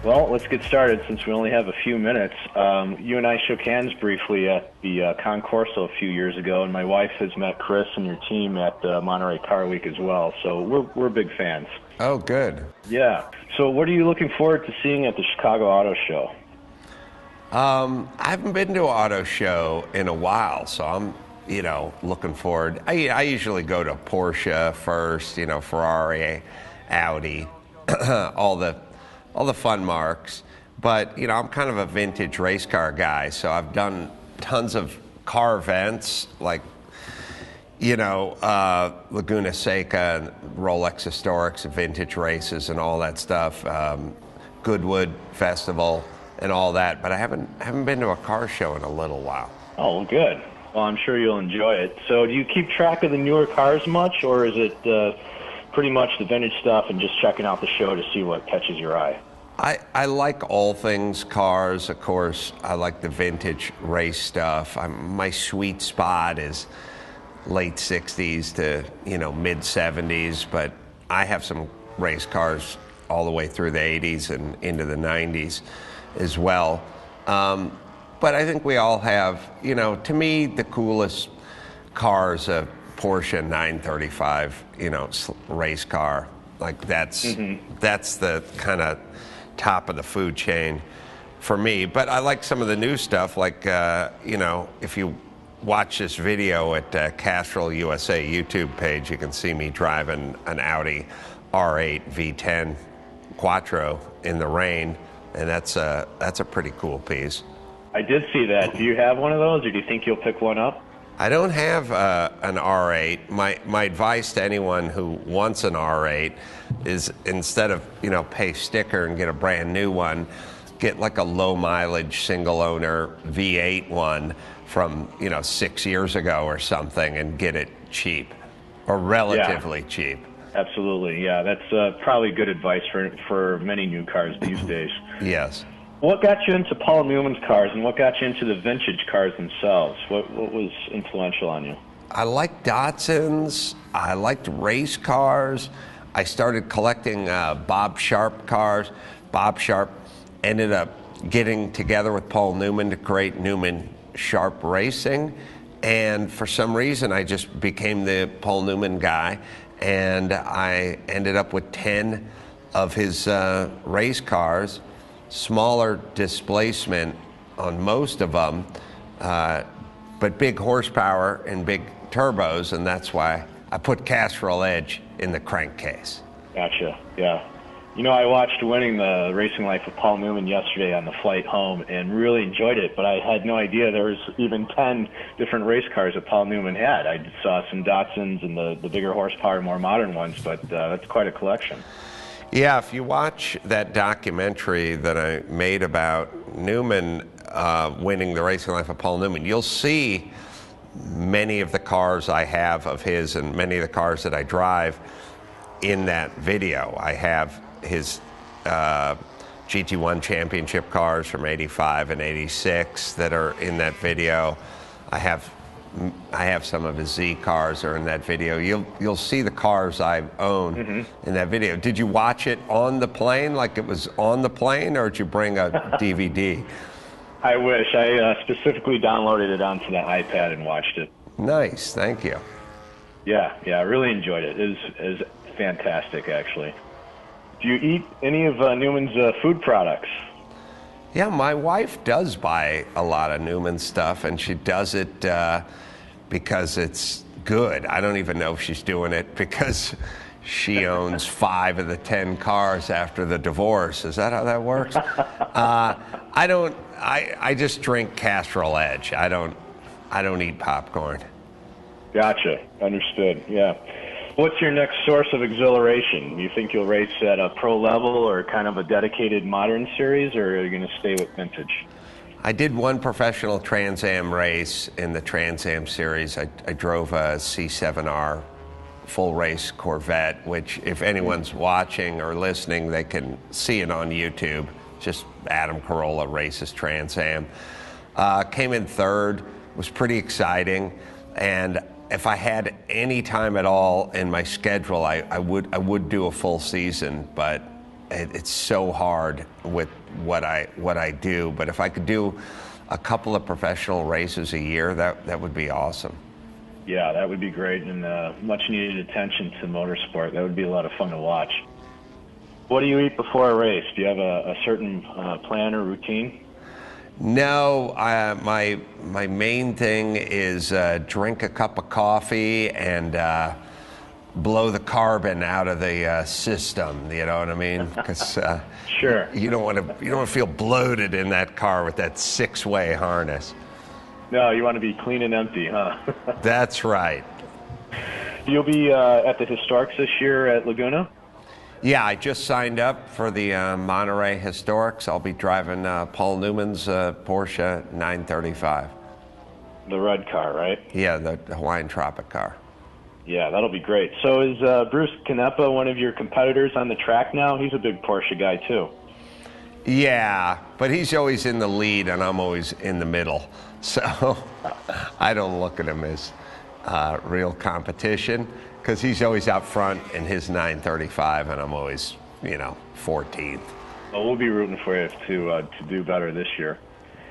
Well, let's get started since we only have a few minutes. You and I shook hands briefly at the Concorso a few years ago, and my wife has met Chris and your team at Monterey Car Week as well, so we're big fans. Oh, good. Yeah. So what are you looking forward to seeing at the Chicago Auto Show? I haven't been to an auto show in a while, so I'm, looking forward. I usually go to Porsche first, Ferrari, Audi, all the fun marks. But, I'm kind of a vintage race car guy, so I've done tons of car events like, Laguna Seca and Rolex Historics, vintage races and all that stuff, Goodwood Festival and all that. But I haven't been to a car show in a little while. Oh, good. Well, I'm sure you'll enjoy it. So do you keep track of the newer cars much, or is it pretty much the vintage stuff and just checking out the show to see what catches your eye? I like all things cars, of course. I like the vintage race stuff. My sweet spot is late 60s to, mid 70s, but I have some race cars all the way through the 80s and into the 90s as well. But I think we all have, to me, the coolest car is a Porsche 935, race car. Like that's the kind of top of the food chain for me. But I like some of the new stuff, like, if you watch this video at Castrol USA YouTube page, you can see me driving an Audi R8 V10 Quattro in the rain, and that's a pretty cool piece. I did see that. Do you have one of those, or do you think you'll pick one up? I don't have an R8. My advice to anyone who wants an R8 is, instead of pay sticker and get a brand new one, get like a low mileage single owner V8 one from 6 years ago or something, and get it cheap or relatively cheap. Absolutely, yeah. That's probably good advice for many new cars these days. Yes. What got you into Paul Newman's cars, and what got you into the vintage cars themselves? What was influential on you? I liked Datsuns. I liked race cars. I started collecting Bob Sharp cars. Bob Sharp ended up getting together with Paul Newman to create Newman Sharp Racing, and for some reason I just became the Paul Newman guy, and I ended up with 10 of his race cars. Smaller displacement on most of them, but big horsepower and big turbos, and that's why I put Castrol Edge in the crankcase. Gotcha, yeah. I watched Winning the Racing Life of Paul Newman yesterday on the flight home and really enjoyed it, but I had no idea there was even 10 different race cars that Paul Newman had. I saw some Datsuns and the bigger horsepower, more modern ones, but that's quite a collection. Yeah, if you watch that documentary that I made about Newman winning the Racing Life of Paul Newman, you'll see many of the cars I have of his and many of the cars that I drive in that video. I have his GT1 championship cars from 85 and 86 that are in that video. I have some of his Z cars are in that video. You'll see the cars I own in that video. Did you watch it on the plane, like it was on the plane, or did you bring a DVD? I wish. I specifically downloaded it onto the iPad and watched it. Nice, thank you. Yeah, I really enjoyed it. It was fantastic, actually. Do you eat any of Newman's food products? Yeah, my wife does buy a lot of Newman stuff, and she does it because it's good. I don't even know if she's doing it because she owns 5 of the 10 cars after the divorce. Is that how that works? I just drink Castrol Edge. I don't eat popcorn. Gotcha. Understood. Yeah. What's your next source of exhilaration? You think you'll race at a pro level or kind of a dedicated modern series, or are you going to stay with vintage? I did one professional Trans Am race in the Trans Am series. I drove a C7R full race Corvette, which if anyone's watching or listening, they can see it on YouTube. Just Adam Carolla races Trans Am. Came in third, was pretty exciting, and if I had any time at all in my schedule, I would do a full season, but it's so hard with what I do. But if I could do a couple of professional races a year, that would be awesome. Yeah, that would be great, and much needed attention to motorsport. That would be a lot of fun to watch. What do you eat before a race? Do you have a certain plan or routine? No, my main thing is drink a cup of coffee and blow the carbon out of the system. You know what I mean? Because sure, you don't want to feel bloated in that car with that 6-way harness. No, you want to be clean and empty, huh? That's right. You'll be at the Historics this year at Laguna? Yeah, I just signed up for the Monterey Historics. I'll be driving Paul Newman's Porsche 935. The red car, right? Yeah, the Hawaiian Tropic car. Yeah, that'll be great. So is Bruce Canepa one of your competitors on the track now? He's a big Porsche guy, too. Yeah, but he's always in the lead, and I'm always in the middle. So I don't look at him as real competition, because he's always out front in his 935, and I'm always, 14th. Well, we'll be rooting for you to do better this year.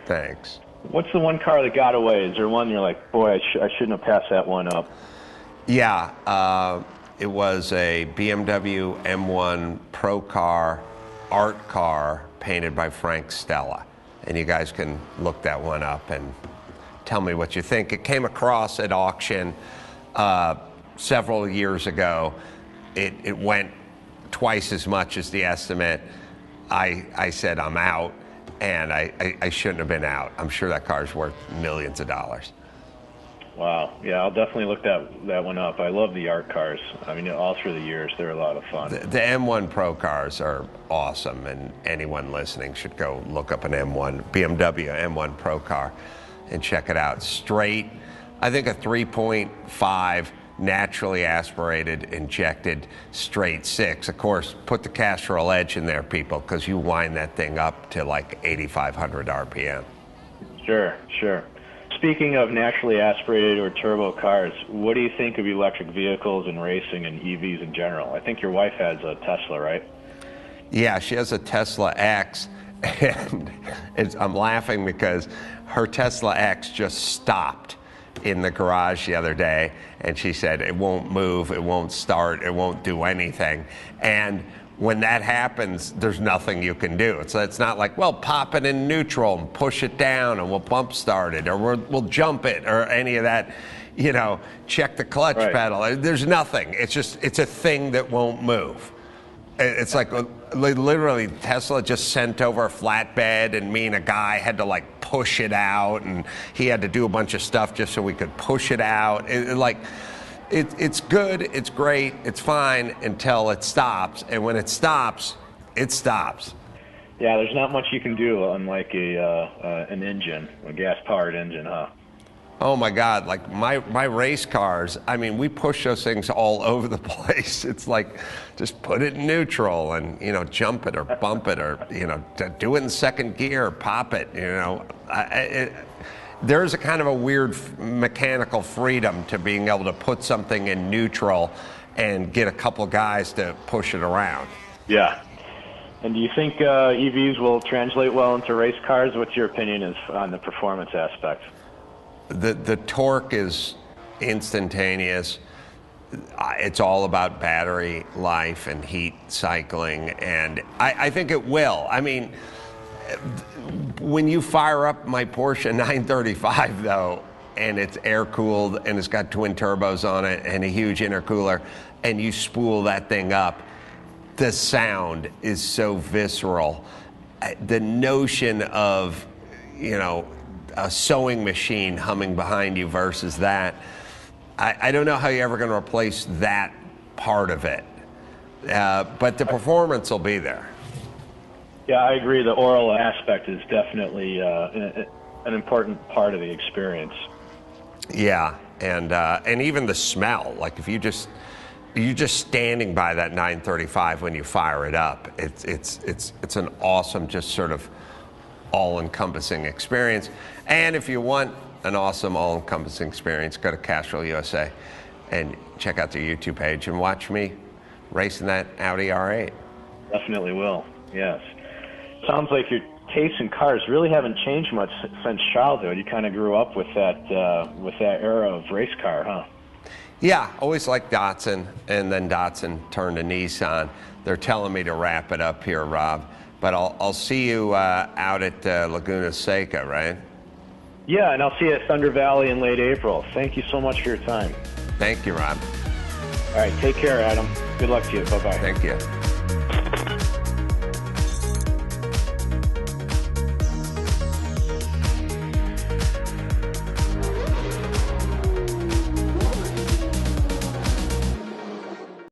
Thanks. What's the one car that got away? Is there one you're like, boy, I shouldn't have passed that one up? Yeah, it was a BMW M1 Pro car, art car, painted by Frank Stella. And you guys can look that one up and tell me what you think. It came across at auction several years ago. It went twice as much as the estimate. I said I'm out, and I shouldn't have been out. I'm sure that car's worth millions of dollars. Wow. Yeah, I'll definitely look that one up. I love the art cars. I mean, all through the years, they're a lot of fun. The M1 Pro cars are awesome, and anyone listening should go look up an BMW M1 Pro car and check it out. Straight, I think a 3.5 naturally aspirated, injected straight 6. Of course, put the Castrol edge in there, people, because you wind that thing up to like 8,500 RPM. Sure. Speaking of naturally aspirated or turbo cars, what do you think of electric vehicles and racing and EVs in general? I think your wife has a Tesla, right? Yeah, she has a Tesla X, and I'm laughing because her Tesla X just stopped in the garage the other day, and she said it won't move, it won't start, it won't do anything. And when that happens, there's nothing you can do. It's not like, well, pop it in neutral and push it down and we'll bump start it, or we'll jump it, or any of that, check the clutch pedal. There's nothing. It's a thing that won't move. It's like literally Tesla just sent over a flatbed, and me and a guy had to like push it out, and he had to do a bunch of stuff just so we could push it out. It's good, it's great, it's fine until it stops, and when it stops, it stops. Yeah, there's not much you can do unlike an engine, a gas-powered engine, huh? Oh my God, like my race cars, I mean, we push those things all over the place. It's like, just put it in neutral and, jump it or bump it, or, do it in second gear, pop it, There's a kind of a weird mechanical freedom to being able to put something in neutral and get a couple guys to push it around. Yeah. And do you think EVs will translate well into race cars? What's your opinion is on the performance aspect? The torque is instantaneous. It's all about battery life and heat cycling, and I think it will. I mean, when you fire up my Porsche 935, though, and it's air-cooled and it's got twin turbos on it and a huge intercooler, and you spool that thing up, the sound is so visceral. The notion of, a sewing machine humming behind you versus that, I don't know how you're ever going to replace that part of it. But the performance will be there. Yeah, I agree. The oral aspect is definitely an important part of the experience. Yeah, and even the smell. Like if you're just standing by that 935 when you fire it up, it's an awesome just sort of all-encompassing experience. And if you want an awesome all-encompassing experience, go to Castrol USA and check out their YouTube page and watch me racing that Audi R8. Definitely will, yes. Sounds like your tastes in cars really haven't changed much since childhood. You kind of grew up with that era of race car, huh? Yeah, always liked Datsun, and then Datsun turned to Nissan. They're telling me to wrap it up here, Rob, but I'll see you out at Laguna Seca, right? Yeah, and I'll see you at Thunder Valley in late April. Thank you so much for your time. Thank you, Rob. All right, take care, Adam. Good luck to you. Bye-bye. Thank you.